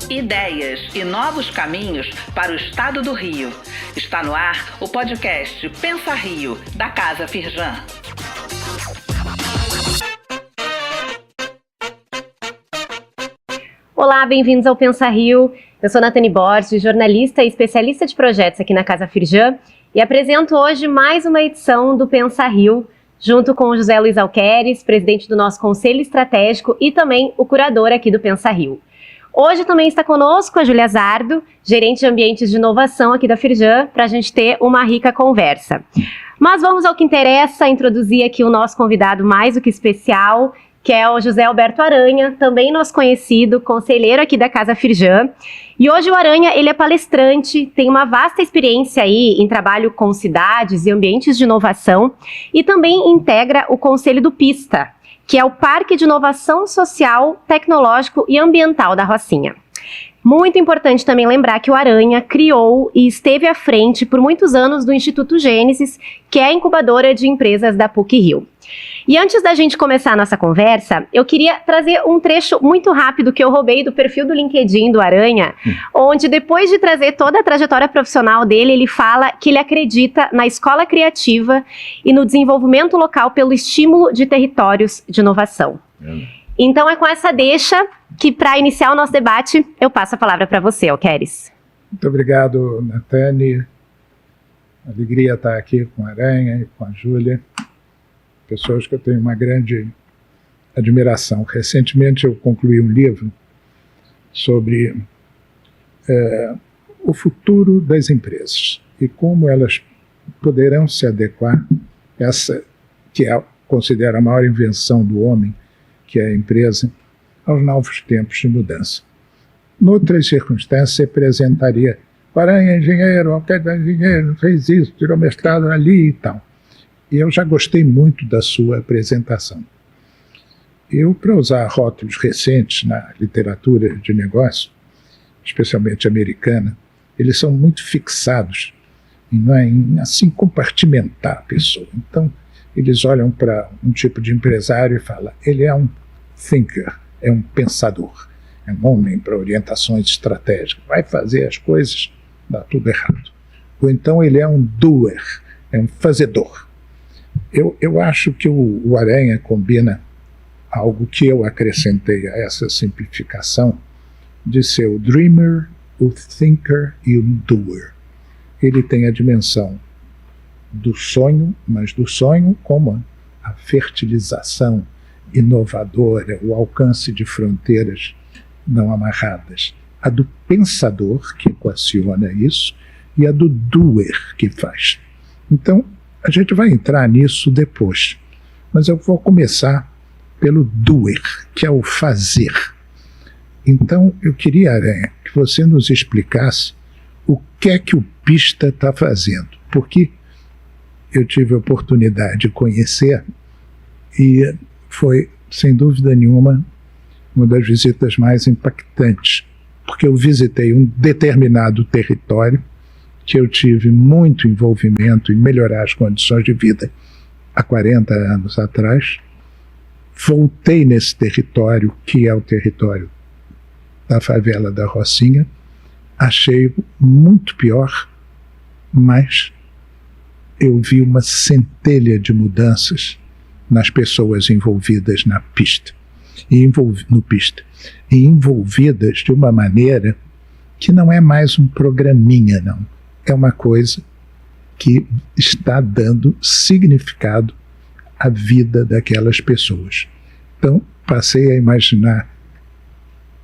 ideias e novos caminhos para o estado do Rio. Está no ar o podcast Pensa Rio, da Casa Firjan. Olá, bem-vindos ao Pensa Rio. Eu sou Nathani Borges, jornalista e especialista de projetos aqui na Casa Firjan e apresento hoje mais uma edição do Pensa Rio, junto com o José Luiz Alqueres, presidente do nosso Conselho Estratégico e também o curador aqui do Pensa Rio. Hoje também está conosco a Júlia Zardo, gerente de ambientes de inovação aqui da Firjan, para a gente ter uma rica conversa. Mas vamos ao que interessa, introduzir aqui o nosso convidado mais do que especial, que é o José Alberto Aranha, também nosso conhecido, conselheiro aqui da Casa Firjan. E hoje o Aranha, ele é palestrante, tem uma vasta experiência aí em trabalho com cidades e ambientes de inovação e também integra o Conselho do PISTA, que é o Parque de Inovação Social, Tecnológico e Ambiental da Rocinha. Muito importante também lembrar que o Aranha criou e esteve à frente por muitos anos do Instituto Gênesis, que é a incubadora de empresas da PUC-Rio. E antes da gente começar a nossa conversa, eu queria trazer um trecho muito rápido que eu roubei do perfil do LinkedIn do Aranha, onde depois de trazer toda a trajetória profissional dele, ele fala que ele acredita na escola criativa e no desenvolvimento local pelo estímulo de territórios de inovação. Então é com essa deixa que, para iniciar o nosso debate, eu passo a palavra para você, Alqueres. Muito obrigado, Nathani. Alegria estar aqui com a Aranha e com a Júlia, pessoas que eu tenho uma grande admiração. Recentemente eu concluí um livro sobre o futuro das empresas e como elas poderão se adequar a essa que considero a maior invenção do homem, que é a empresa, aos novos tempos de mudança. Noutras circunstâncias, apresentaria Aranha é engenheiro, Alqueres é engenheiro, fez isso, tirou mestrado ali e tal. E eu já gostei muito da sua apresentação. Eu, para usar rótulos recentes na literatura de negócio, especialmente americana, eles são muito fixados em assim, compartimentar a pessoa. Então, eles olham para um tipo de empresário e falam, ele é um thinker, é um pensador, é um homem para orientações estratégicas, vai fazer as coisas, dá tudo errado. Ou então ele é um doer, é um fazedor. Eu acho que o Aranha combina algo que eu acrescentei a essa simplificação de ser o dreamer, o thinker e o doer. Ele tem a dimensão do sonho, mas do sonho como a fertilização inovadora, o alcance de fronteiras não amarradas. A do pensador, que equaciona isso, e a do doer, que faz. Então, a gente vai entrar nisso depois, mas eu vou começar pelo doer, que é o fazer. Então, eu queria, Aranha, que você nos explicasse o que é que o PISTA está fazendo, porque eu tive a oportunidade de conhecer e foi, sem dúvida nenhuma, uma das visitas mais impactantes, porque eu visitei um determinado território que eu tive muito envolvimento em melhorar as condições de vida há 40 anos atrás. Voltei nesse território, que é o território da favela da Rocinha, achei muito pior, mas eu vi uma centelha de mudanças nas pessoas envolvidas na pista, no PISTA, e envolvidas de uma maneira que não é mais um programinha, não. É uma coisa que está dando significado à vida daquelas pessoas. Então, passei a imaginar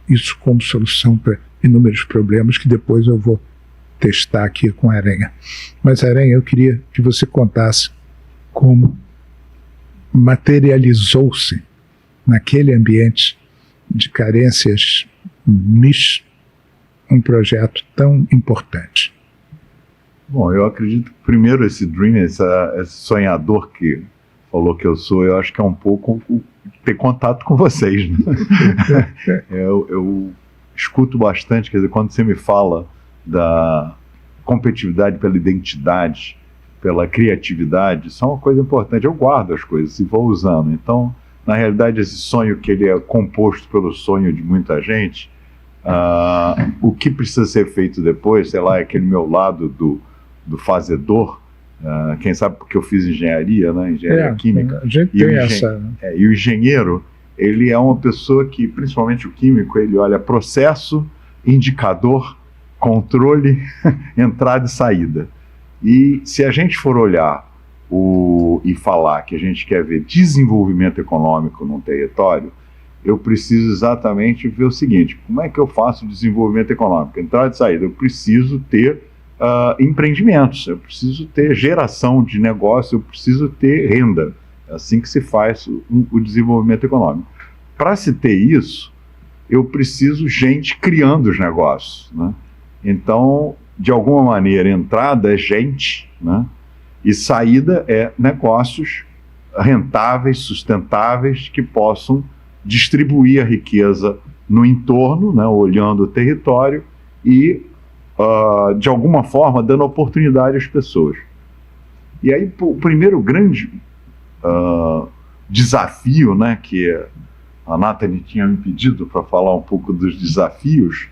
isso como solução para inúmeros problemas que depois eu vou testar aqui com a Aranha. Mas, Aranha, eu queria que você contasse como materializou-se naquele ambiente de carências um projeto tão importante. Bom, eu acredito que primeiro esse dreamer, esse sonhador que falou que eu sou, eu acho que é um pouco ter contato com vocês, né? eu escuto bastante, quer dizer, quando você me fala da competitividade pela identidade, pela criatividade, isso é uma coisa importante. Eu guardo as coisas e vou usando. Então, na realidade, esse sonho que ele é composto pelo sonho de muita gente, O que precisa ser feito depois, sei lá, é aquele meu lado do fazedor, quem sabe porque eu fiz engenharia, né, engenharia química. A gente tem essa... E o engenheiro, ele é uma pessoa que, principalmente o químico, ele olha processo, indicador, controle, entrada e saída. E se a gente for olhar e falar que a gente quer ver desenvolvimento econômico num território, eu preciso exatamente ver o seguinte: como é que eu faço desenvolvimento econômico? Entrada e saída. Eu preciso ter empreendimentos, eu preciso ter geração de negócio, eu preciso ter renda. É assim que se faz o desenvolvimento econômico. Para se ter isso, eu preciso gente criando os negócios, né? Então, de alguma maneira, entrada é gente, né? E saída é negócios rentáveis, sustentáveis, que possam distribuir a riqueza no entorno, né, olhando o território e, de alguma forma, dando oportunidade às pessoas. E aí, o primeiro grande desafio, né, que a Nathalie tinha me pedido para falar um pouco dos desafios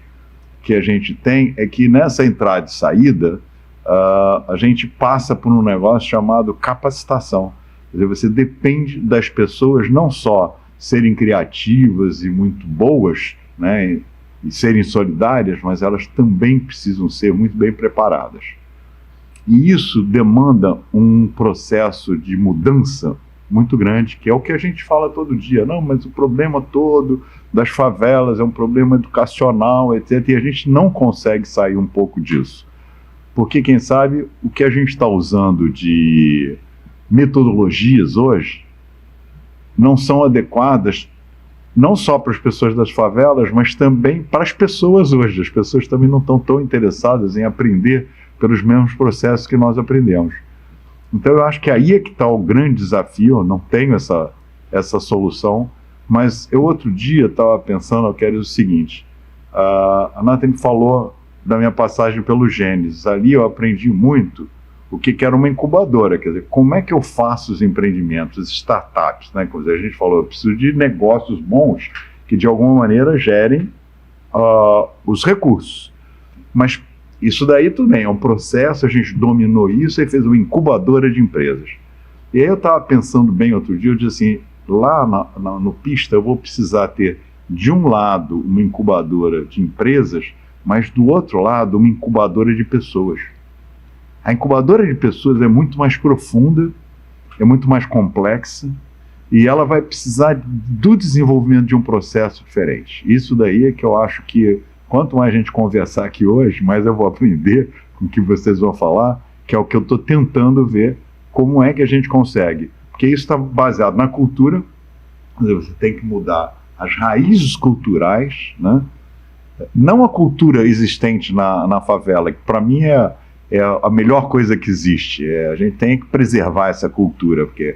que a gente tem, é que nessa entrada e saída, a gente passa por um negócio chamado capacitação. Quer dizer, você depende das pessoas não só serem criativas e muito boas, né, e serem solidárias, mas elas também precisam ser muito bem preparadas. E isso demanda um processo de mudança muito grande, que é o que a gente fala todo dia. Não, mas o problema todo das favelas é um problema educacional, etc. E a gente não consegue sair um pouco disso. Porque, quem sabe, o que a gente está usando de metodologias hoje não são adequadas não só para as pessoas das favelas, mas também para as pessoas hoje. As pessoas também não estão tão interessadas em aprender pelos mesmos processos que nós aprendemos. Então eu acho que aí é que está o grande desafio. Eu não tenho essa solução, mas eu outro dia estava pensando, eu quero o seguinte, a Nathalie falou da minha passagem pelo Gênesis. Ali eu aprendi muito o que era uma incubadora, quer dizer, como é que eu faço os empreendimentos, as startups, né? Quer dizer, a gente falou, eu preciso de negócios bons que de alguma maneira gerem os recursos. Mas isso daí tudo bem, é um processo, a gente dominou isso e fez uma incubadora de empresas. E aí eu estava pensando bem outro dia, eu disse assim, lá no Pista eu vou precisar ter de um lado uma incubadora de empresas, mas do outro lado uma incubadora de pessoas. A incubadora de pessoas é muito mais profunda, é muito mais complexa, e ela vai precisar do desenvolvimento de um processo diferente. Isso daí é que eu acho que, quanto mais a gente conversar aqui hoje, mais eu vou aprender com o que vocês vão falar, que é o que eu estou tentando ver, como é que a gente consegue. Porque isso está baseado na cultura, você tem que mudar as raízes culturais, né? Não a cultura existente na favela, que para mim é a melhor coisa que existe. A gente tem que preservar essa cultura, porque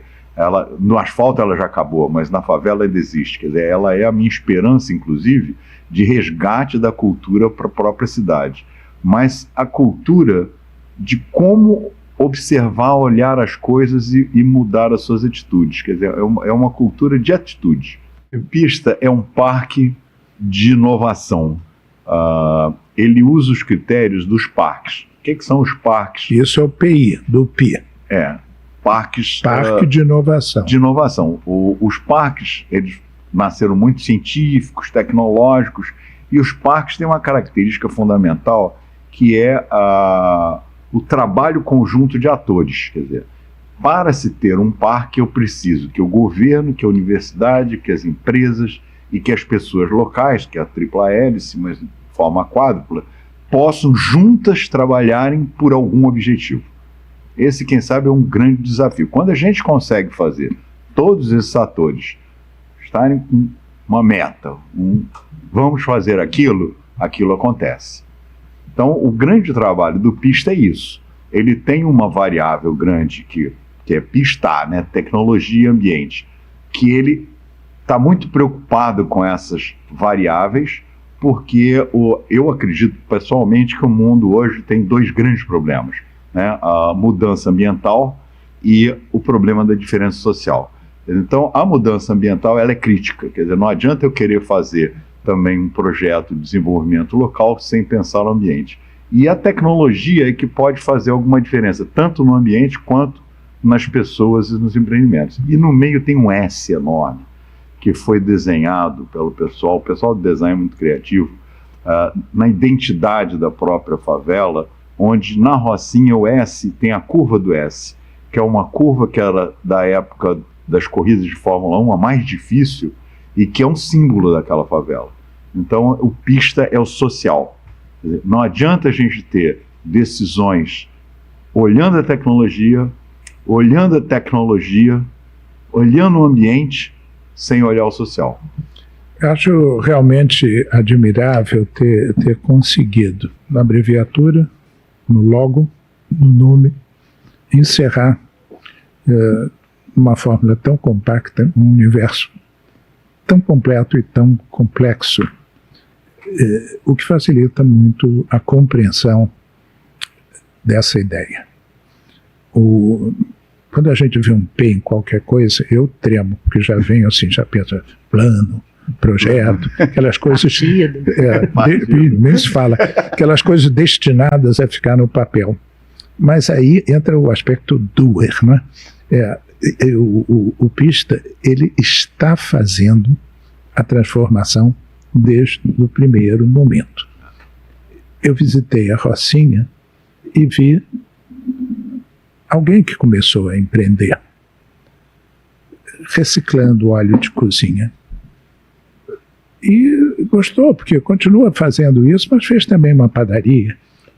no asfalto ela já acabou, mas na favela ainda existe. Quer dizer, ela é a minha esperança, inclusive, de resgate da cultura para a própria cidade. Mas a cultura de como observar, olhar as coisas e mudar as suas atitudes. Quer dizer, é uma cultura de atitude. O Pista é um parque de inovação. Ele usa os critérios dos parques. O que são os parques? Isso é o PI, do PI. Parques... Parque de inovação. De inovação. Os parques, eles nasceram muito científicos, tecnológicos, e os parques têm uma característica fundamental, que é o trabalho conjunto de atores. Quer dizer, para se ter um parque, eu preciso que o governo, que a universidade, que as empresas e que as pessoas locais, que é a tripla hélice, mas de forma quádrupla, possam juntas trabalharem por algum objetivo. Esse, quem sabe, é um grande desafio. Quando a gente consegue fazer todos esses atores estarem com uma meta, vamos fazer aquilo acontece. Então, o grande trabalho do Pista é isso. Ele tem uma variável grande que é pistar, né, tecnologia e ambiente, que ele está muito preocupado com essas variáveis, porque eu acredito pessoalmente que o mundo hoje tem dois grandes problemas, né? A mudança ambiental e o problema da diferença social. Então, a mudança ambiental ela é crítica, quer dizer, não adianta eu querer fazer também um projeto de desenvolvimento local sem pensar no ambiente. E a tecnologia é que pode fazer alguma diferença, tanto no ambiente quanto nas pessoas e nos empreendimentos. E no meio tem um S enorme, que foi desenhado pelo pessoal. O pessoal do design é muito criativo, na identidade da própria favela, onde na Rocinha o S tem a curva do S, que é uma curva que era da época das corridas de Fórmula 1, a mais difícil, e que é um símbolo daquela favela. Então, o pista é o social. Quer dizer, não adianta a gente ter decisões olhando a tecnologia, olhando o ambiente, sem olhar o social. Eu acho realmente admirável ter conseguido, na abreviatura, no logo, no nome, encerrar uma fórmula tão compacta, um universo tão completo e tão complexo, o que facilita muito a compreensão dessa ideia. Quando a gente vê um P em qualquer coisa, eu tremo, porque já venho assim, já penso plano, projeto, aquelas coisas, nem se fala, aquelas coisas destinadas a ficar no papel. Mas aí entra o aspecto doer, né? O pista, ele está fazendo a transformação desde o primeiro momento. Eu visitei a Rocinha e vi alguém que começou a empreender, reciclando óleo de cozinha. E gostou, porque continua fazendo isso, mas fez também uma padaria.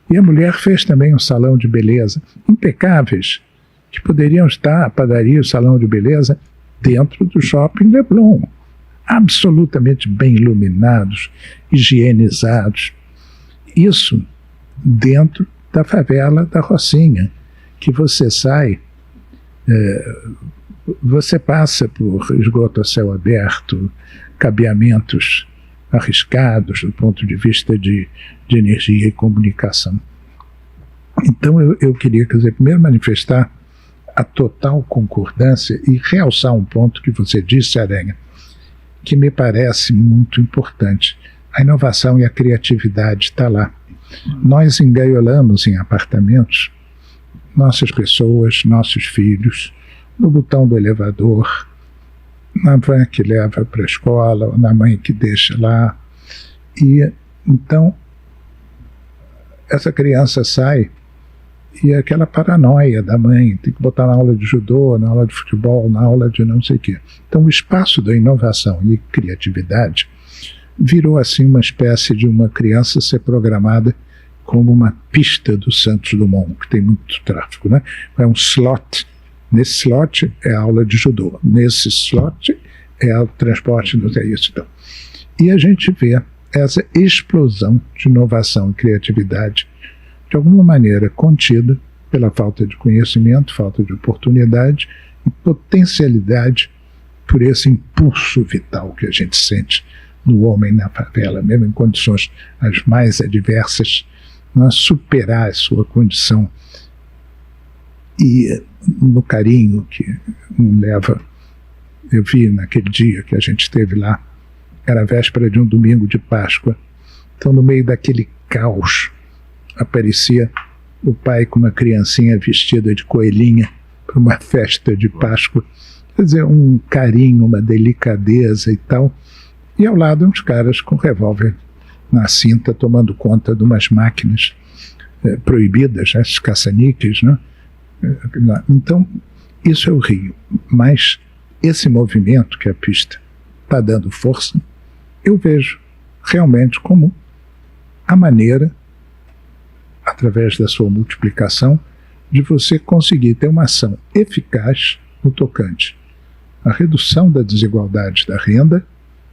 E a mulher fez também um salão de beleza, impecáveis, que poderiam estar, a padaria e o salão de beleza, dentro do shopping Leblon. Absolutamente bem iluminados, higienizados. Isso dentro da favela da Rocinha, que você sai, você passa por esgoto a céu aberto, cabeamentos arriscados do ponto de vista de energia e comunicação. Então eu queria, primeiro manifestar a total concordância e realçar um ponto que você disse, Aranha, que me parece muito importante. A inovação e a criatividade está lá. Nós engaiolamos em apartamentos nossas pessoas, nossos filhos, no botão do elevador, na van que leva para a escola, ou na mãe que deixa lá. E então essa criança sai e é aquela paranoia da mãe, tem que botar na aula de judô, na aula de futebol, na aula de não sei o quê. Então o espaço da inovação e criatividade virou assim uma espécie de uma criança ser programada como uma pista do Santos Dumont, que tem muito tráfego, né? É um slot. Nesse slot é a aula de judô, nesse slot é o transporte, não sei isso. Então. E a gente vê essa explosão de inovação e criatividade, de alguma maneira contida pela falta de conhecimento, falta de oportunidade e potencialidade por esse impulso vital que a gente sente no homem na favela, mesmo em condições as mais adversas, não é superar a sua condição e no carinho que leva. Eu vi naquele dia que a gente esteve lá, era a véspera de um domingo de Páscoa, então no meio daquele caos aparecia o pai com uma criancinha vestida de coelhinha para uma festa de Páscoa, quer dizer, um carinho, uma delicadeza e tal, e ao lado uns caras com revólver na cinta tomando conta de umas máquinas proibidas, esses caça-níqueis, né? Então, isso é o Rio, mas esse movimento que a pista está dando força, eu vejo realmente como a maneira, através da sua multiplicação, de você conseguir ter uma ação eficaz no tocante à redução da desigualdade da renda,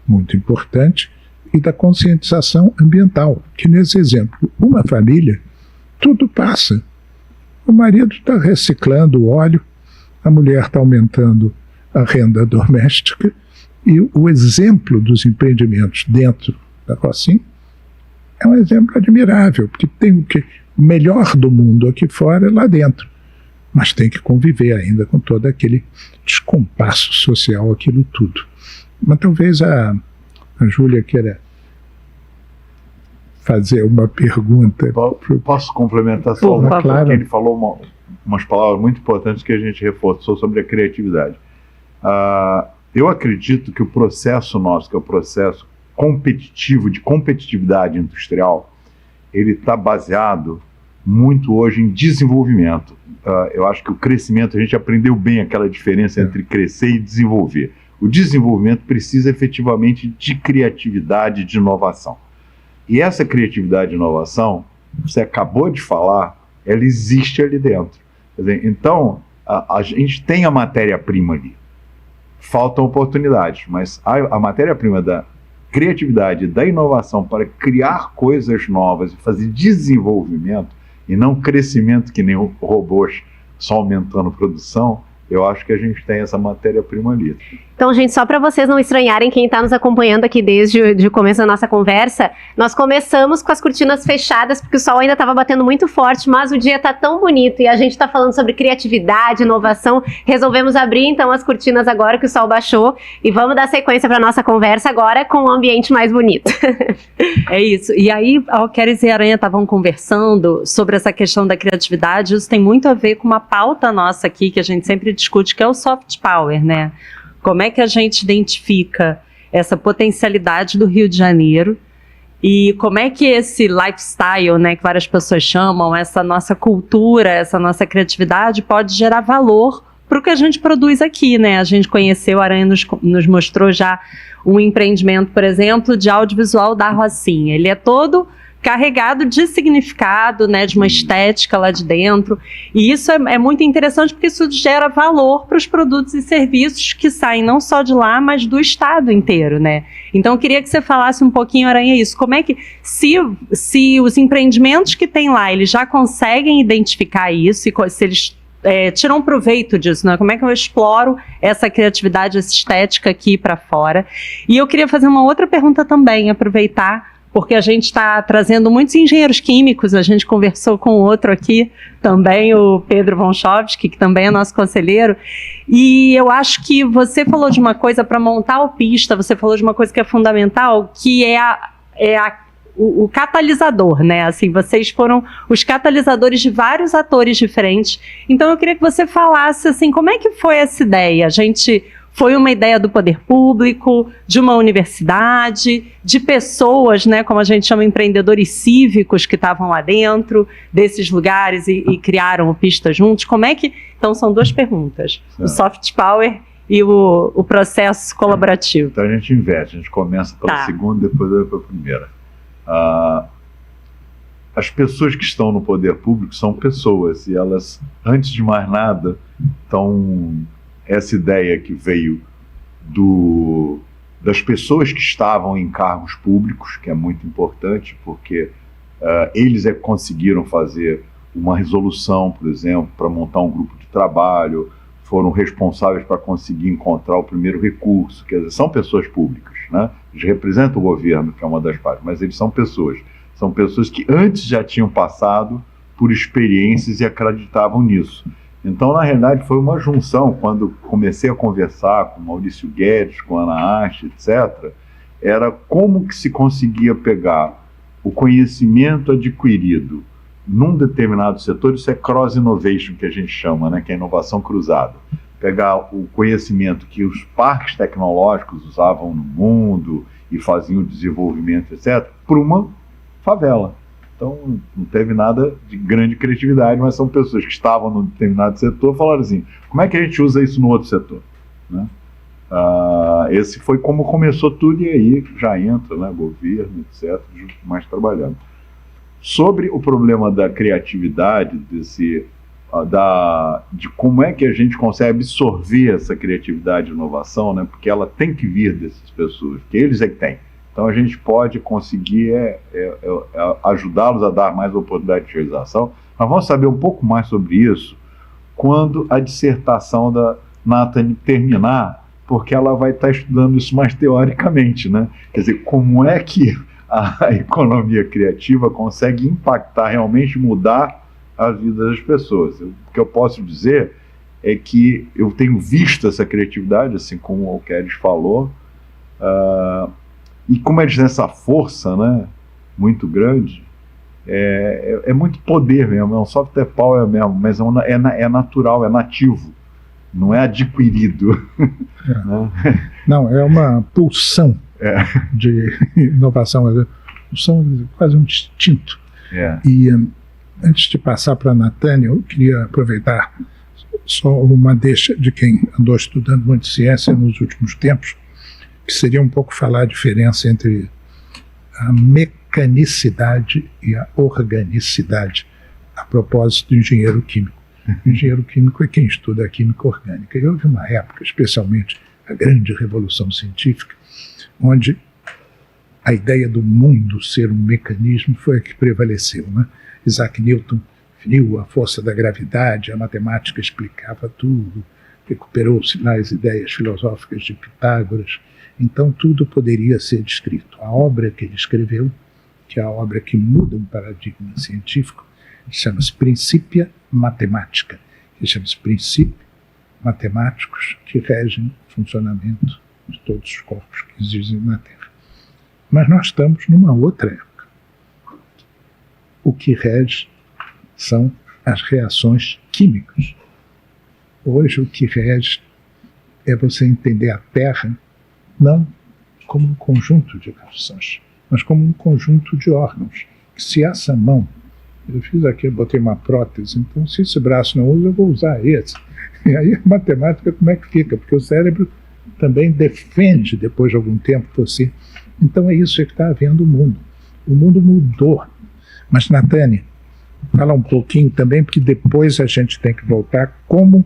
muito importante, e da conscientização ambiental, que nesse exemplo, uma família, tudo passa. O marido está reciclando o óleo, a mulher está aumentando a renda doméstica, e o exemplo dos empreendimentos dentro da Rocinha é um exemplo admirável, porque tem o melhor do mundo aqui fora, lá dentro, mas tem que conviver ainda com todo aquele descompasso social, aquilo tudo. Mas talvez a Júlia queira fazer uma pergunta. Posso complementar só Por favor. Claro. Ele falou umas palavras muito importantes que a gente reforçou sobre a criatividade. Eu acredito que o processo nosso, que é o processo competitivo, de competitividade industrial, ele está baseado muito hoje em desenvolvimento. Eu acho que o crescimento, a gente aprendeu bem aquela diferença entre crescer e desenvolver. O desenvolvimento precisa efetivamente de criatividade, de inovação. E essa criatividade e inovação, você acabou de falar, ela existe ali dentro. Quer dizer, então, a gente tem a matéria-prima ali. Faltam oportunidades, mas a matéria-prima da criatividade, da inovação para criar coisas novas e fazer desenvolvimento e não crescimento que nem robôs só aumentando produção, eu acho que a gente tem essa matéria-prima ali. Então, gente, só para vocês não estranharem, quem está nos acompanhando aqui desde o começo da nossa conversa, nós começamos com as cortinas fechadas, porque o sol ainda estava batendo muito forte, mas o dia está tão bonito e a gente está falando sobre criatividade, inovação, resolvemos abrir então as cortinas agora que o sol baixou e vamos dar sequência para a nossa conversa agora com um ambiente mais bonito. É isso. E aí, a Alqueris e a Aranha estavam conversando sobre essa questão da criatividade. Isso tem muito a ver com uma pauta nossa aqui, que a gente sempre discute, que é o soft power, né? Como é que a gente identifica essa potencialidade do Rio de Janeiro e como é que esse lifestyle, né, que várias pessoas chamam, essa nossa cultura, essa nossa criatividade pode gerar valor para o que a gente produz aqui, né? A gente conheceu, a Aranha nos mostrou já um empreendimento, por exemplo, de audiovisual da Rocinha. Ele é todo carregado de significado, né, de uma estética lá de dentro, e isso é muito interessante porque isso gera valor para os produtos e serviços que saem não só de lá, mas do estado inteiro, né? Então eu queria que você falasse um pouquinho, Aranha, isso, como é que, se os empreendimentos que tem lá, eles já conseguem identificar isso, e se eles tiram proveito disso, né? Como é que eu exploro essa criatividade, essa estética aqui para fora? E eu queria fazer uma outra pergunta também, aproveitar, porque a gente está trazendo muitos engenheiros químicos, a gente conversou com outro aqui também, o Pedro Vonchovski, que também é nosso conselheiro, e eu acho que você falou de uma coisa para montar a pista, você falou de uma coisa que é fundamental, que o catalisador, né? Assim, vocês foram os catalisadores de vários atores diferentes, então eu queria que você falasse, assim, como é que foi essa ideia? Foi uma ideia do poder público, de uma universidade, de pessoas, né, como a gente chama, empreendedores cívicos que estavam lá dentro desses lugares e criaram o Pista juntos. Como é que... Então, são duas perguntas. O soft power e o processo colaborativo. Então, a gente inverte. A gente começa pela segunda, depois vai para a primeira. As pessoas que estão no poder público são pessoas e elas, antes de mais nada, estão... Essa ideia que veio das pessoas que estavam em cargos públicos, que é muito importante, porque eles conseguiram fazer uma resolução, por exemplo, para montar um grupo de trabalho, foram responsáveis para conseguir encontrar o primeiro recurso, quer dizer, são pessoas públicas, né? Eles representam o governo, que é uma das partes, mas eles são pessoas que antes já tinham passado por experiências e acreditavam nisso. Então, na realidade, foi uma junção. Quando comecei a conversar com Maurício Guedes, com Ana Ache, etc., era como que se conseguia pegar o conhecimento adquirido num determinado setor, isso é cross-innovation, que a gente chama, né, que é inovação cruzada. Pegar o conhecimento que os parques tecnológicos usavam no mundo e faziam o desenvolvimento, etc., para uma favela. Então, não teve nada de grande criatividade, mas são pessoas que estavam num determinado setor e falaram assim, como é que a gente usa isso no outro setor? Né? Esse foi como começou tudo, e aí já entra, né, governo, etc., mais trabalhando. Sobre o problema da criatividade, de como é que a gente consegue absorver essa criatividade e inovação, né, porque ela tem que vir dessas pessoas, que eles é que têm. Então a gente pode conseguir ajudá-los a dar mais oportunidade de realização. Nós vamos saber um pouco mais sobre isso quando a dissertação da Nathalie terminar, porque ela vai estar estudando isso mais teoricamente, né? Quer dizer, como é que a economia criativa consegue impactar, realmente mudar a vida das pessoas. O que eu posso dizer é que eu tenho visto essa criatividade, assim como o Alqueris falou, e como eles têm essa força, né? muito grande, é muito poder mesmo, é um soft power mesmo, mas é natural, é nativo, não é adquirido. Né? Não, é uma pulsão de inovação, pulsão quase um instinto. E antes de passar para a Natânia, eu queria aproveitar só uma deixa de quem andou estudando muito ciência nos últimos tempos, que seria um pouco falar a diferença entre a mecanicidade e a organicidade, a propósito do engenheiro químico. O engenheiro químico é quem estuda a química orgânica. E houve uma época, especialmente a grande revolução científica, onde a ideia do mundo ser um mecanismo foi a que prevaleceu, né? Isaac Newton viu a força da gravidade, a matemática explicava tudo, recuperou-se lá as ideias filosóficas de Pitágoras, então tudo poderia ser descrito. A obra que ele escreveu, que é a obra que muda um paradigma científico, chama-se Principia Mathematica, que chama-se princípios matemáticos que regem o funcionamento de todos os corpos que existem na Terra. Mas nós estamos numa outra época. O que rege são as reações químicas. Hoje o que rege é você entender a Terra não como um conjunto de reações, mas como um conjunto de órgãos. Que se essa mão, eu fiz aqui, eu botei uma prótese, então se esse braço não usa, eu vou usar esse. E aí a matemática como é que fica? Porque o cérebro também defende, depois de algum tempo, você. Então é isso que está havendo no mundo. O mundo mudou. Mas, Natânia, fala um pouquinho também, porque depois a gente tem que voltar como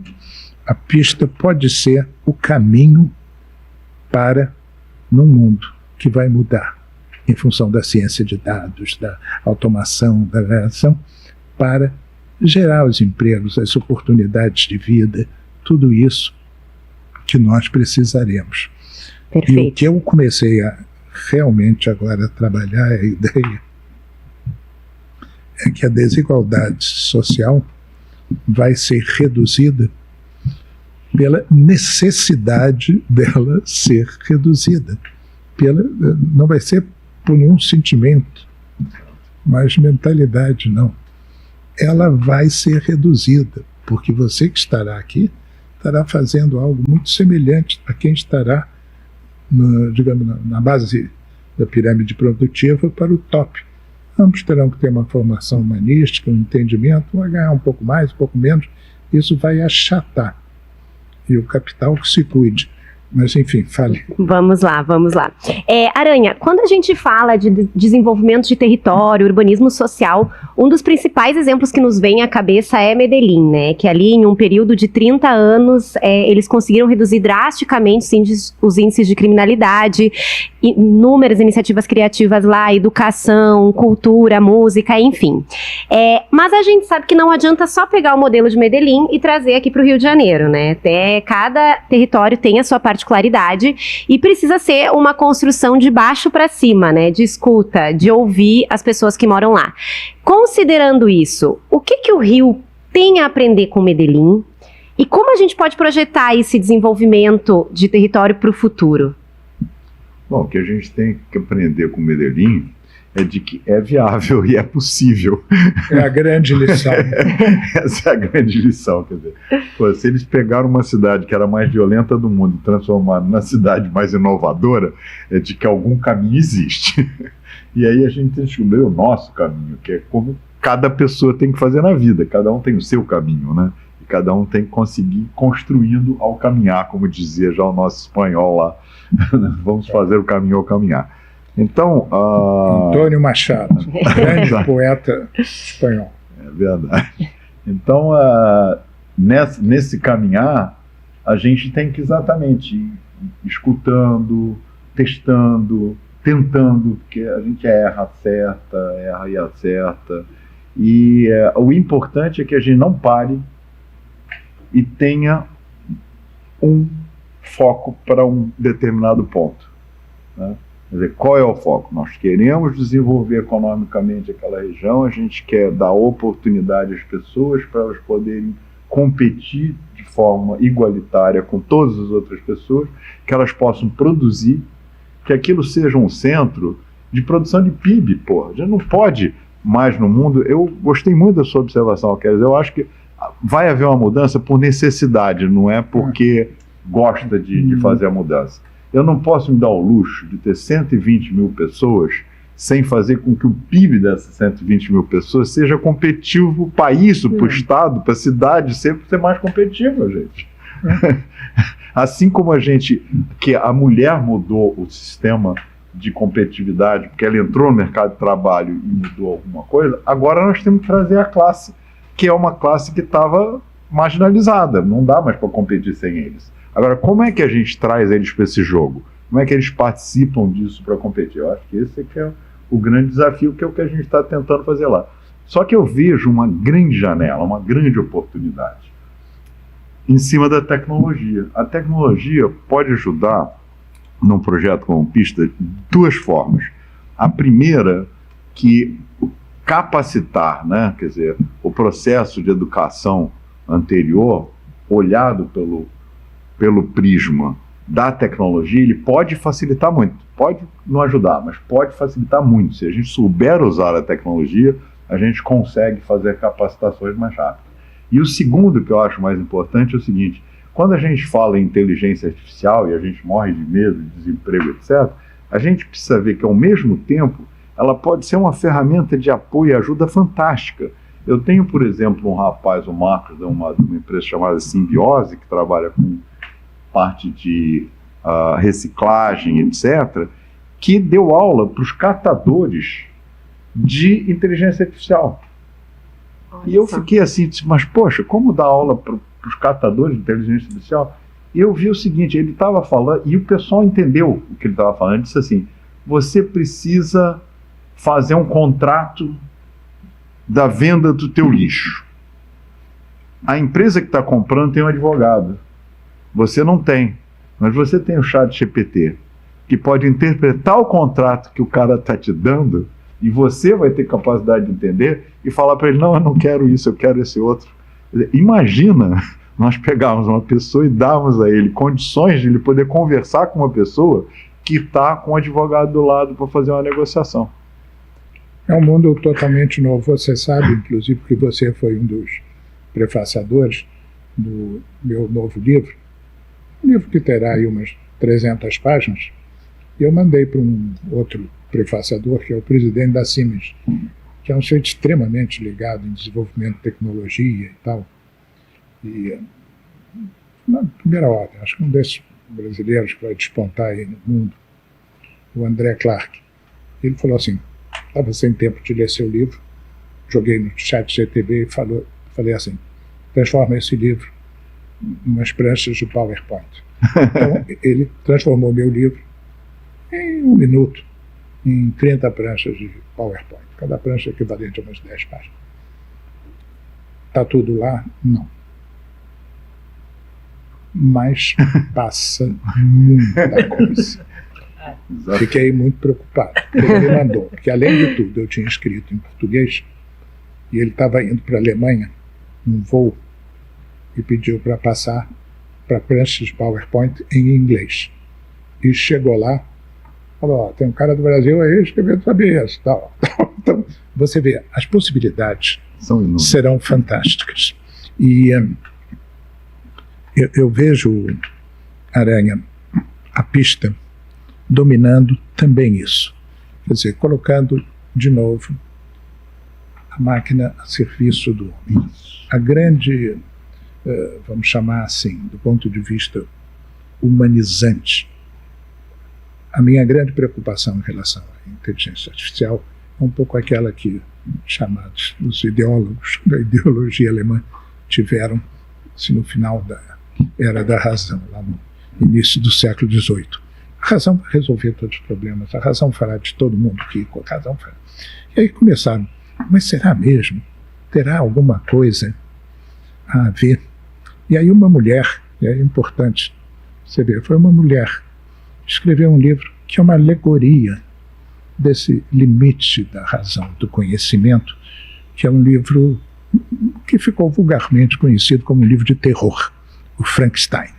a pista pode ser o caminho para num mundo que vai mudar em função da ciência de dados, da automação, da geração, para gerar os empregos, as oportunidades de vida, tudo isso que nós precisaremos. Perfeito. E o que eu comecei a realmente agora a trabalhar é a ideia é que a desigualdade social vai ser reduzida pela necessidade dela ser reduzida. Não vai ser por nenhum sentimento, mas mentalidade não. Ela vai ser reduzida, porque você que estará aqui estará fazendo algo muito semelhante a quem estará digamos, na base da pirâmide produtiva para o top. Ambos terão que ter uma formação humanística, um entendimento, vai ganhar um pouco mais, um pouco menos, isso vai achatar. E o capital que se cuide. Mas, enfim, fale. Vamos lá. Aranha, quando a gente fala de desenvolvimento de território, urbanismo social, um dos principais exemplos que nos vem à cabeça é Medellín, né? Que ali, em um período de 30 anos, eles conseguiram reduzir drasticamente os índices de criminalidade, inúmeras iniciativas criativas lá, educação, cultura, música, enfim. Mas a gente sabe que não adianta só pegar o modelo de Medellín e trazer aqui para o Rio de Janeiro, né? Cada território tem a sua particularidade e precisa ser uma construção de baixo para cima, né? De escuta, de ouvir as pessoas que moram lá. Considerando isso, o que o Rio tem a aprender com Medellín e como a gente pode projetar esse desenvolvimento de território para o futuro? Bom, o que a gente tem que aprender com Medellín é de que é viável e é possível. É a grande lição. Essa é a grande lição. Quer dizer, se eles pegaram uma cidade que era a mais violenta do mundo e transformaram na cidade mais inovadora, é de que algum caminho existe. E aí a gente descobriu o nosso caminho, que é como cada pessoa tem que fazer na vida. Cada um tem o seu caminho, né? E cada um tem que conseguir ir construindo ao caminhar, como dizia já o nosso espanhol lá. Vamos fazer o caminho ao caminhar. Então, Antônio Machado, grande poeta espanhol. É verdade. Então, nesse caminhar, a gente tem que exatamente ir escutando, testando, tentando, porque a gente erra e acerta. E o importante é que a gente não pare e tenha um foco para um determinado ponto, né? Quer dizer, qual é o foco? Nós queremos desenvolver economicamente aquela região, a gente quer dar oportunidade às pessoas para elas poderem competir de forma igualitária com todas as outras pessoas, que elas possam produzir, que aquilo seja um centro de produção de PIB, porra. A gente não pode mais no mundo. Eu gostei muito da sua observação, Keres. Eu acho que vai haver uma mudança por necessidade, não é porque gosta de fazer a mudança. Eu não posso me dar o luxo de ter 120 mil pessoas sem fazer com que o PIB dessas 120 mil pessoas seja competitivo para o país, para o Estado, para a cidade, sempre ser mais competitiva, gente. Assim como que a mulher mudou o sistema de competitividade, porque ela entrou no mercado de trabalho e mudou alguma coisa, agora nós temos que trazer a classe, que é uma classe que estava marginalizada, não dá mais para competir sem eles. Agora, como é que a gente traz eles para esse jogo? Como é que eles participam disso para competir? Eu acho que esse é que é o grande desafio, que é o que a gente está tentando fazer lá. Só que eu vejo uma grande janela, uma grande oportunidade em cima da tecnologia. A tecnologia pode ajudar num projeto como Pista de duas formas. A primeira, que capacitar, né? Quer dizer, o processo de educação anterior, olhado pelo prisma da tecnologia, ele pode facilitar muito. Pode não ajudar, mas pode facilitar muito. Se a gente souber usar a tecnologia, a gente consegue fazer capacitações mais rápidas. E o segundo, que eu acho mais importante, é o seguinte: quando a gente fala em inteligência artificial e a gente morre de medo, de desemprego, etc., a gente precisa ver que, ao mesmo tempo, ela pode ser uma ferramenta de apoio e ajuda fantástica. Eu tenho, por exemplo, um rapaz, o Marcos, de uma empresa chamada Simbiose, que trabalha com parte de reciclagem, etc., que deu aula para os catadores de inteligência artificial. E eu fiquei assim, mas poxa, como dar aula para os catadores de inteligência artificial? E eu vi o seguinte, ele estava falando, e o pessoal entendeu o que ele estava falando, ele disse assim: você precisa fazer um contrato da venda do teu lixo. A empresa que está comprando tem um advogado. Você não tem, mas você tem o ChatGPT, que pode interpretar o contrato que o cara está te dando, e você vai ter capacidade de entender e falar para ele: não, eu não quero isso, eu quero esse outro. Imagina nós pegarmos uma pessoa e darmos a ele condições de ele poder conversar com uma pessoa que está com um advogado do lado para fazer uma negociação. É um mundo totalmente novo. Você sabe, inclusive, que você foi um dos prefaciadores do meu novo livro, um livro que terá aí umas 300 páginas, e eu mandei para um outro prefaciador, que é o presidente da Siemens, que é um sujeito extremamente ligado em desenvolvimento de tecnologia e tal. E, na primeira ordem, acho que um desses brasileiros que vai despontar aí no mundo, o André Clark, ele falou assim: estava sem tempo de ler seu livro, joguei no ChatGPT e falei assim: transforma esse livro em umas pranchas de PowerPoint. Então, ele transformou meu livro em 1 minuto, em 30 pranchas de PowerPoint. Cada prancha é equivalente a umas 10 páginas. Está tudo lá? Não. Mas passa muita coisa. Fiquei muito preocupado. Ele me mandou, porque além de tudo eu tinha escrito em português, e ele estava indo para a Alemanha num voo e pediu para passar para pranchas de PowerPoint em inglês. E chegou lá, falou: tem um cara do Brasil aí escrevendo sobre isso. Tal. Então, você vê, as possibilidades serão fantásticas. E eu vejo, Aranha, a Pista dominando também isso. Quer dizer, colocando de novo a máquina a serviço do homem. A grande, vamos chamar assim, do ponto de vista humanizante, a minha grande preocupação em relação à inteligência artificial é um pouco aquela que chamados os ideólogos da ideologia alemã tiveram no final da Era da Razão, lá no início do século XVIII. A razão vai resolver todos os problemas, a razão fará de todo mundo rico, a razão fará. E aí começaram: mas será mesmo? Terá alguma coisa a ver? E aí uma mulher, e é importante você ver, foi uma mulher, escreveu um livro que é uma alegoria desse limite da razão, do conhecimento, que é um livro que ficou vulgarmente conhecido como um livro de terror, o Frankenstein.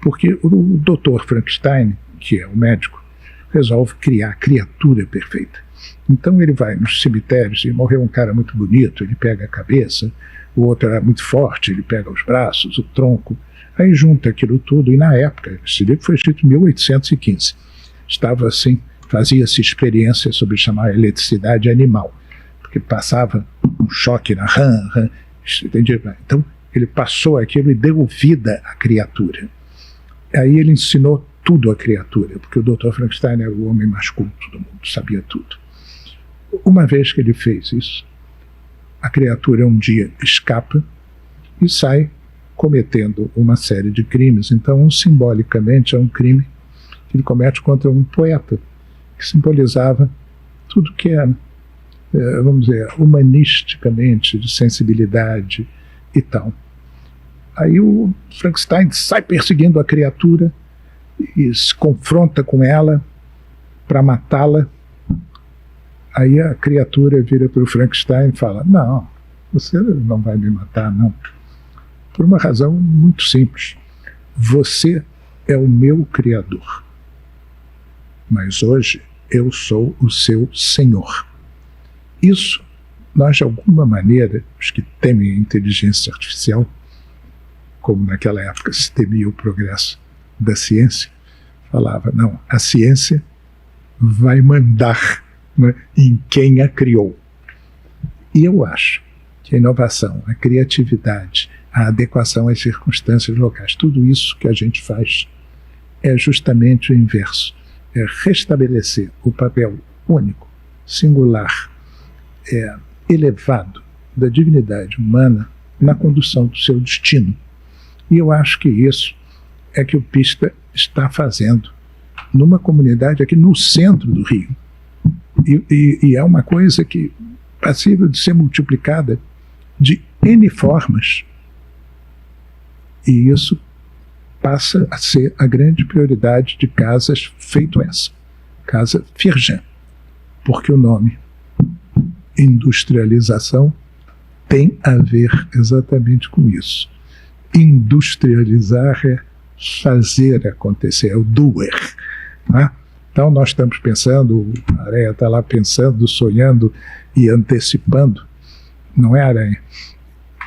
Porque o doutor Frankenstein, que é o médico, resolve criar a criatura perfeita. Então ele vai nos cemitérios e morreu um cara muito bonito, ele pega a cabeça, o outro era muito forte, ele pega os braços, o tronco, aí junta aquilo tudo, e na época, esse livro foi escrito em 1815, estava assim, fazia-se experiência sobre chamar eletricidade animal, porque passava um choque na rã, entendi? Então ele passou aquilo e deu vida à criatura. Aí ele ensinou tudo à criatura, porque o Dr. Frankenstein era o homem mais culto do mundo, sabia tudo. Uma vez que ele fez isso, a criatura um dia escapa e sai cometendo uma série de crimes. Então, simbolicamente, é um crime que ele comete contra um poeta, que simbolizava tudo que é, vamos dizer, humanisticamente, de sensibilidade e tal. Aí o Frankenstein sai perseguindo a criatura e se confronta com ela para matá-la. Aí a criatura vira para o Frankenstein e fala: não, você não vai me matar, não. Por uma razão muito simples. Você é o meu criador. Mas hoje eu sou o seu senhor. Isso, nós de alguma maneira, os que temem a inteligência artificial, como naquela época se temia o progresso da ciência, falava: não, a ciência vai mandar, né, em quem a criou. E eu acho que a inovação, a criatividade, a adequação às circunstâncias locais, tudo isso que a gente faz é justamente o inverso. É restabelecer o papel único, singular, elevado da dignidade humana na condução do seu destino. E eu acho que isso é que o Pista está fazendo numa comunidade aqui no centro do Rio. E é uma coisa que é passível de ser multiplicada de N formas. E isso passa a ser a grande prioridade de casas feito essa. Casa Firjan. Porque o nome industrialização tem a ver exatamente com isso. Industrializar é fazer acontecer, é o doer. Né? Então nós estamos pensando, a Aranha está lá pensando, sonhando e antecipando. Não é, Aranha?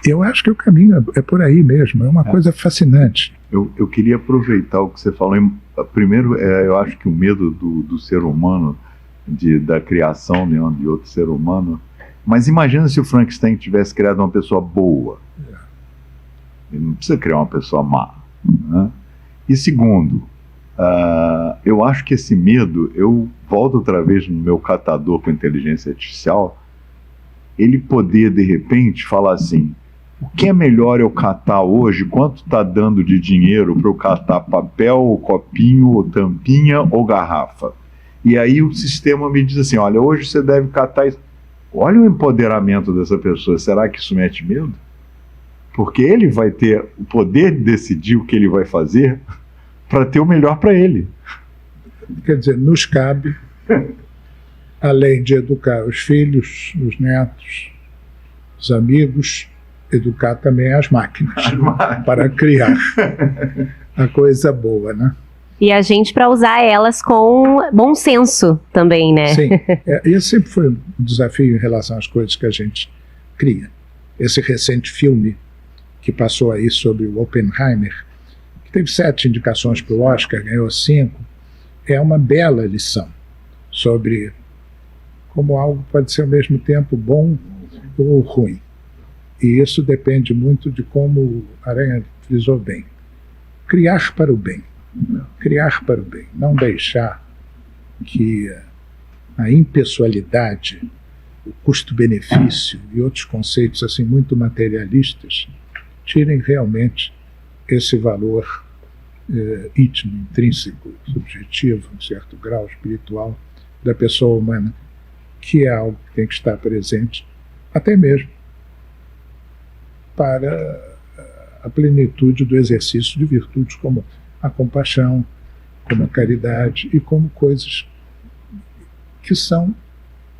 Eu acho que o caminho é por aí mesmo, é uma coisa fascinante. Eu queria aproveitar o que você falou. Primeiro, eu acho que o medo do ser humano, da criação de outro ser humano. Mas imagina se o Frankenstein tivesse criado uma pessoa boa. Ele não precisa criar uma pessoa má. Né? E segundo, eu acho que esse medo, eu volto outra vez no meu catador com inteligência artificial, ele poder de repente falar assim: o que é melhor eu catar hoje? Quanto está dando de dinheiro para eu catar papel, ou copinho, ou tampinha, ou garrafa? E aí o sistema me diz assim: olha, hoje você deve catar isso. Olha o empoderamento dessa pessoa. Será que isso mete medo? Porque ele vai ter o poder de decidir o que ele vai fazer para ter o melhor para ele. Quer dizer, nos cabe, além de educar os filhos, os netos, os amigos, educar também as máquinas para criar a coisa boa, né? E a gente para usar elas com bom senso também, né? Sim, esse sempre foi um desafio em relação às coisas que a gente cria. Esse recente filme que passou aí sobre o Oppenheimer, que teve 7 indicações para o Oscar, ganhou 5, é uma bela lição sobre como algo pode ser ao mesmo tempo bom ou ruim. E isso depende muito de como a Aranha frisou bem. Criar para o bem. Criar para o bem. Não deixar que a impessoalidade, o custo-benefício e outros conceitos assim muito materialistas tirem realmente esse valor íntimo, intrínseco, subjetivo, em certo grau espiritual da pessoa humana, que é algo que tem que estar presente até mesmo para a plenitude do exercício de virtudes como a compaixão, como a caridade e como coisas que são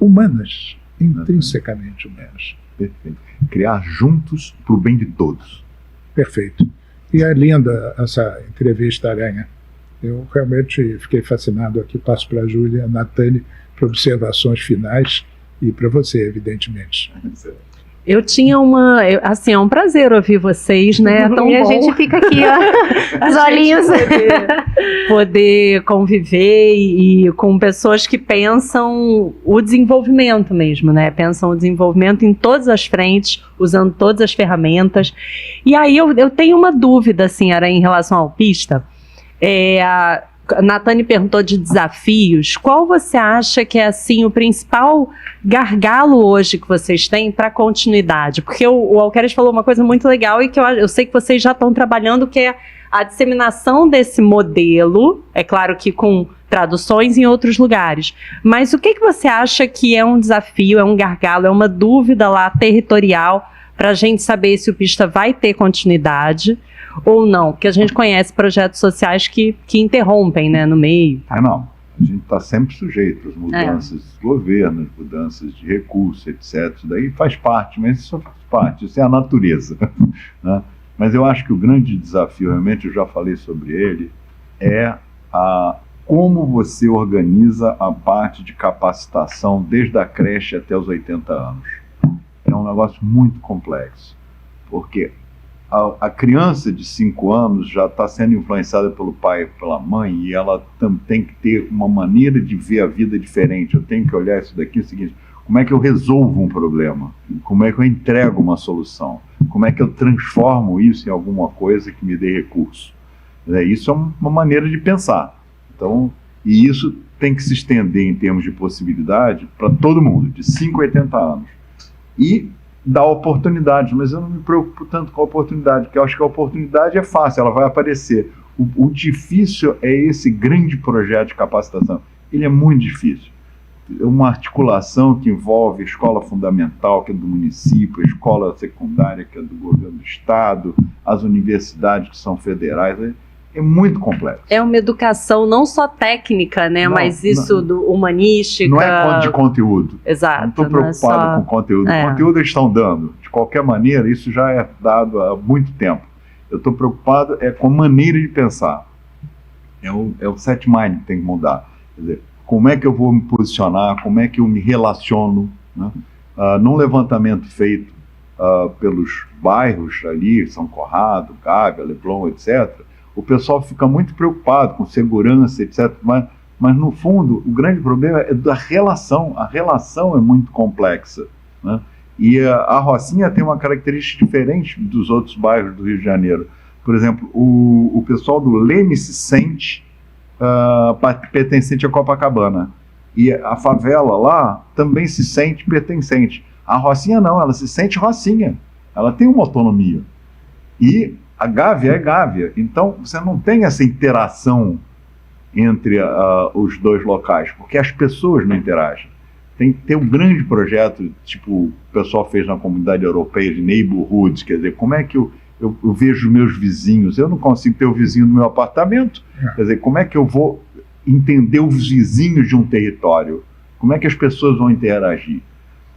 humanas, intrinsecamente humanas. Perfeito. Criar juntos para o bem de todos. Perfeito. E é linda essa entrevista, Aranha, Eu realmente fiquei fascinado aqui. Passo para a Júlia, Nathani, para observações finais e para você, evidentemente. Eu tinha assim, é um prazer ouvir vocês, né? É tão e a bom. gente fica aqui, ó, os olhinhos. Poder conviver e com pessoas que pensam o desenvolvimento mesmo, né? Pensam o desenvolvimento em todas as frentes, usando todas as ferramentas. E aí eu tenho uma dúvida, assim, Aranha, em relação ao Pista. A Nathani perguntou de desafios. Qual você acha que é, assim, o principal gargalo hoje que vocês têm para continuidade? Porque o Alqueires falou uma coisa muito legal e que eu sei que vocês já estão trabalhando, que é a disseminação desse modelo, é claro que com traduções em outros lugares. Mas o que você acha que é um desafio, é um gargalo, é uma dúvida lá territorial para a gente saber se o Pista vai ter continuidade ou não? Porque a gente conhece projetos sociais que interrompem, né, no meio. Não, a gente está sempre sujeito às mudanças de governo, mudanças de recursos, etc. Isso daí faz parte, mas isso faz parte, isso é a natureza, né? Mas eu acho que o grande desafio, realmente, eu já falei sobre ele, é como você organiza a parte de capacitação desde a creche até os 80 anos. É um negócio muito complexo, porque a criança de 5 anos já está sendo influenciada pelo pai e pela mãe, e ela tem que ter uma maneira de ver a vida diferente. Eu tenho que olhar isso daqui, é o seguinte: como é que eu resolvo um problema? Como é que eu entrego uma solução? Como é que eu transformo isso em alguma coisa que me dê recurso? Isso é uma maneira de pensar. Então, e isso tem que se estender em termos de possibilidade para todo mundo, de 5 a 80 anos. E dá oportunidades, mas eu não me preocupo tanto com a oportunidade, porque eu acho que a oportunidade é fácil, ela vai aparecer. O difícil é esse grande projeto de capacitação. Ele é muito difícil. É uma articulação que envolve a escola fundamental, que é do município, a escola secundária, que é do governo do estado, as universidades, que são federais. É muito complexo. É uma educação não só técnica, né, mas isso do humanística. Não é de conteúdo. Exato. Não estou preocupado com conteúdo. O conteúdo eles estão dando. De qualquer maneira, isso já é dado há muito tempo. Eu estou preocupado com a maneira de pensar. É o set mind que tem que mudar. Quer dizer, como é que eu vou me posicionar, como é que eu me relaciono, né? Num levantamento feito pelos bairros ali, São Conrado, Gávea, Leblon, etc., o pessoal fica muito preocupado com segurança, etc., mas no fundo, o grande problema é da relação. A relação é muito complexa, né? E a Rocinha tem uma característica diferente dos outros bairros do Rio de Janeiro. Por exemplo, o pessoal do Leme se sente pertencente a Copacabana. E a favela lá também se sente pertencente. A Rocinha não, ela se sente Rocinha. Ela tem uma autonomia. E a Gávea é Gávea. Então, você não tem essa interação entre os dois locais, porque as pessoas não interagem. Tem que ter um grande projeto, tipo o pessoal fez na comunidade europeia de neighborhoods, quer dizer, como é que eu vejo os meus vizinhos? Eu não consigo ter o vizinho do meu apartamento. Quer dizer, como é que eu vou entender os vizinhos de um território? Como é que as pessoas vão interagir?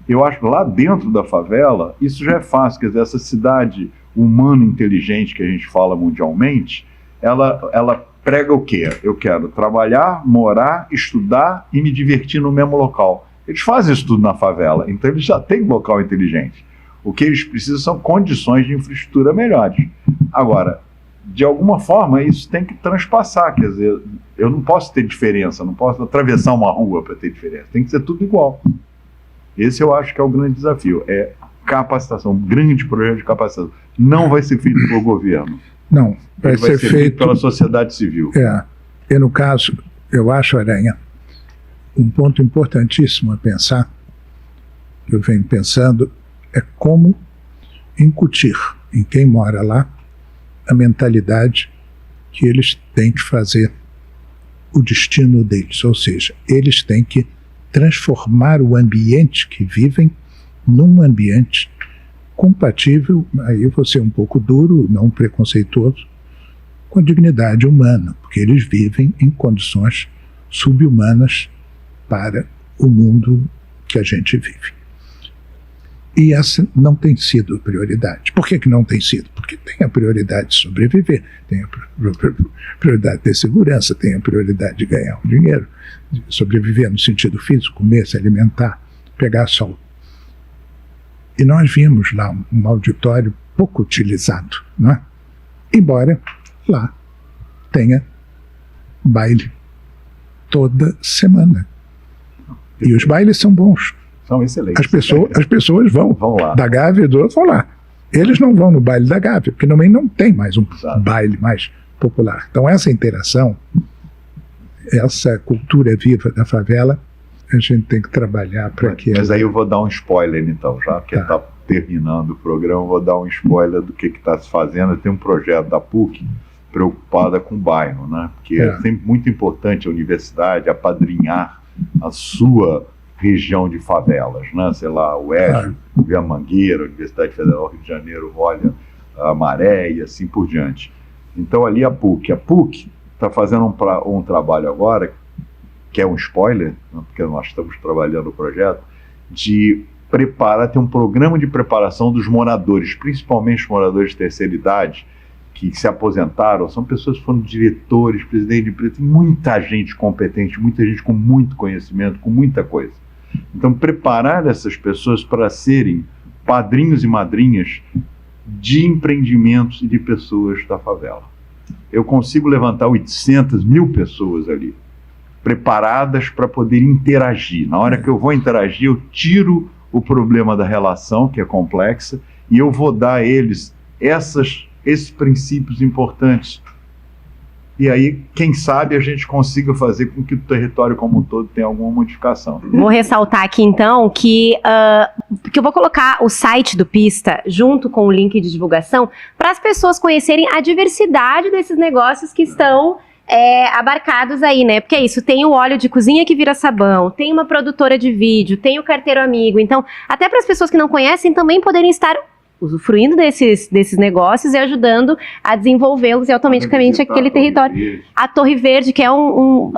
Eu acho que lá dentro da favela, isso já é fácil. Quer dizer, essa cidade humana inteligente que a gente fala mundialmente, ela prega o quê? Eu quero trabalhar, morar, estudar e me divertir no mesmo local. Eles fazem isso tudo na favela, então eles já têm local inteligente. O que eles precisam são condições de infraestrutura melhores. Agora, de alguma forma, isso tem que transpassar, quer dizer, eu não posso ter diferença, não posso atravessar uma rua para ter diferença, tem que ser tudo igual. Esse eu acho que é o grande desafio, é capacitação, um grande projeto de capacitação. Não vai ser feito pelo governo. Não, vai ser feito pela sociedade civil. E no caso, eu acho, Aranha, um ponto importantíssimo a pensar, que eu venho pensando, é como incutir em quem mora lá a mentalidade que eles têm que fazer o destino deles, ou seja, eles têm que transformar o ambiente que vivem num ambiente compatível, aí eu vou ser um pouco duro, não preconceituoso, com a dignidade humana, porque eles vivem em condições subhumanas para o mundo que a gente vive. E essa não tem sido a prioridade. Por que não tem sido? Porque tem a prioridade de sobreviver, tem a prioridade de ter segurança, tem a prioridade de ganhar um dinheiro, de sobreviver no sentido físico, comer, se alimentar, pegar sol. E nós vimos lá um auditório pouco utilizado, não é? Embora lá tenha baile toda semana. E os bailes são bons. São excelentes. As pessoas vão lá. Da Gávea e do outro vão lá. Eles não vão no baile da Gávea, porque também não tem mais um baile mais popular. Então essa interação, essa cultura viva da favela, a gente tem que trabalhar para que... Mas aí eu vou dar um spoiler então, já que está terminando o programa, eu vou dar um spoiler do que está se fazendo. Tem um projeto da PUC preocupada com o bairro, né? Porque é sempre muito importante a universidade apadrinhar a sua região de favelas, né? Sei lá, o UERJ, a Mangueira, a Universidade Federal do Rio de Janeiro, olha, a Maré e assim por diante. Então ali a PUC está fazendo um trabalho agora, que é um spoiler, né? Porque nós estamos trabalhando o projeto, de ter um programa de preparação dos moradores, principalmente os moradores de terceira idade, que se aposentaram, são pessoas que foram diretores, presidente de empresa, tem muita gente competente, muita gente com muito conhecimento, com muita coisa. Então, preparar essas pessoas para serem padrinhos e madrinhas de empreendimentos e de pessoas da favela. Eu consigo levantar 800 mil pessoas ali, preparadas para poder interagir. Na hora que eu vou interagir, eu tiro o problema da relação, que é complexa, e eu vou dar a eles esses princípios importantes. E aí, quem sabe, a gente consiga fazer com que o território como um todo tenha alguma modificação. Vou ressaltar aqui, então, que eu vou colocar o site do Pista junto com o link de divulgação para as pessoas conhecerem a diversidade desses negócios que estão abarcados aí, né? Porque é isso, tem o óleo de cozinha que vira sabão, tem uma produtora de vídeo, tem o carteiro amigo. Então, até para as pessoas que não conhecem também poderem estar usufruindo desses negócios e ajudando a desenvolvê-los e automaticamente aquele território. A Torre Verde, que é um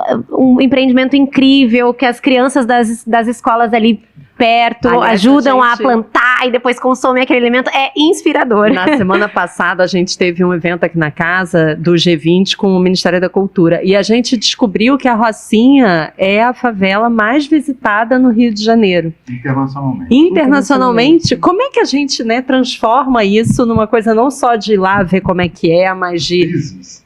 empreendimento incrível, que as crianças das escolas ali perto ajudam a plantar e depois consomem aquele alimento, é inspirador. Na semana passada a gente teve um evento aqui na casa do G20 com o Ministério da Cultura e a gente descobriu que a Rocinha é a favela mais visitada no Rio de Janeiro. Internacionalmente. Como é que a gente, né, transforma isso numa coisa não só de ir lá ver como é que é, mas de... Business.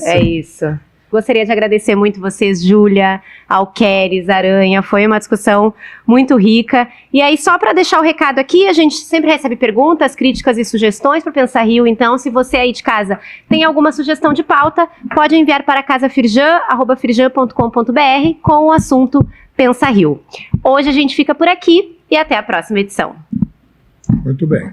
É isso. Gostaria de agradecer muito vocês, Júlia, Alqueres, Aranha, foi uma discussão muito rica. E aí, só para deixar o recado aqui, a gente sempre recebe perguntas, críticas e sugestões para o Pensa Rio, então se você aí de casa tem alguma sugestão de pauta, pode enviar para casafirjan@firjan.com.br com o assunto Pensa Rio. Hoje a gente fica por aqui e até a próxima edição. Muito bem.